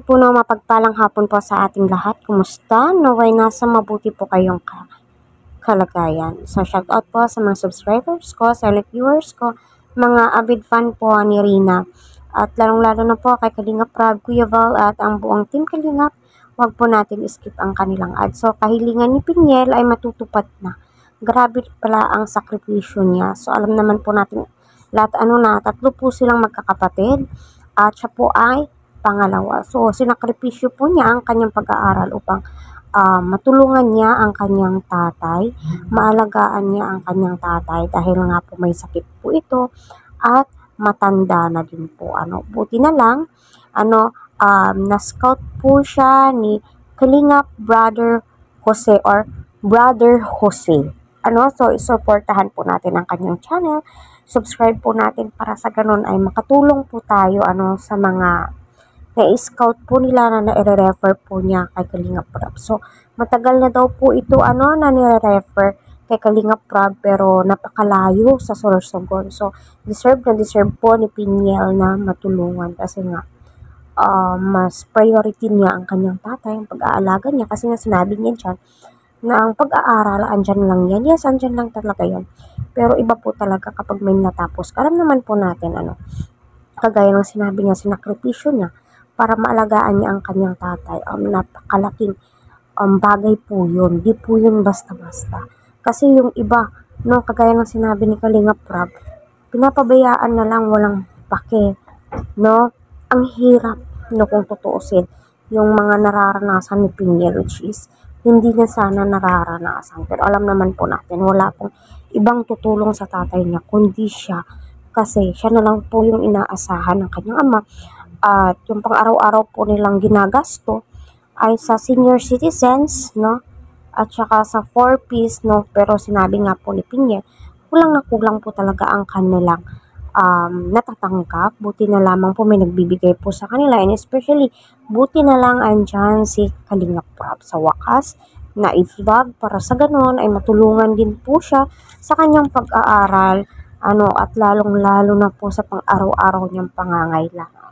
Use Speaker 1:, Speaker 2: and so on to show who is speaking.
Speaker 1: po na mapagpalang hapon po sa ating lahat. Kumusta? Naway nasa mabuti po kayong kalagayan. So, shout out po sa mga subscribers ko, silent viewers ko, mga avid fan po ni Rina. At lalong-lalo na po kay Kalingap Rab, Kuya Val at ang buong team Kalingap. Huwag po natin skip ang kanilang ad. So, kahilingan ni Pinyel ay matutupad na. Grabe pala ang sakripisyo niya. So, alam naman po natin lahat tatlo po silang magkakapatid. At siya po ay pangalawa. So, sinakripisyo po niya ang kanyang pag-aaral upang matulungan niya ang kanyang tatay, maalagaan niya ang kanyang tatay dahil nga po may sakit po ito at matanda na din po. Buti na lang, na-scout po siya ni Kalingap Brother Jose or Brother Jose. So, isuportahan po natin ang kanyang channel. Subscribe po natin para sa ganun ay makatulong po tayo sa mga na-scout po nila na nire-refer po niya kay Kalingap Rab. So, matagal na daw po ito na nire-refer kay Kalingap Rab pero napakalayo sa Sorsogon. So, deserve po ni Pinyel na matulungan kasi nga mas priority niya ang kanyang tatay, ang pag-aalaga niya kasi nga sinabi niya dyan na ang pag-aaral, andyan lang yan. Yes, andyan lang talaga yan. Pero iba po talaga kapag may natapos. Alam naman po natin, kagaya ng sinabi niya, sinakripisyo niya para maalagaan niya ang kanyang tatay. Napakalaking bagay po yun. Di po yun basta-basta. Kasi yung iba, kagaya ng sinabi ni Kalingap Rab, pinapabayaan na lang, walang pake. Ang hirap, kung tutuusin, yung mga nararanasan ni Pinyel, which is, hindi na sana nararanasan. Pero alam naman po natin, wala pong ibang tutulong sa tatay niya, kundi siya. Kasi siya na lang po yung inaasahan ng kanyang ama. At yung pang-araw-araw po nilang ginagasto ay sa senior citizens, at saka sa 4-piece, pero sinabi nga po ni Pinyel, kulang na kulang po talaga ang kanilang natatanggap. Buti na lamang po may nagbibigay po sa kanila, and especially buti na lang andyan si Kalingap Rab sa wakas na i-vlog para sa ganon ay matulungan din po siya sa kanyang pag-aaral at lalong-lalo na po sa pang-araw-araw niyang pangangailangan.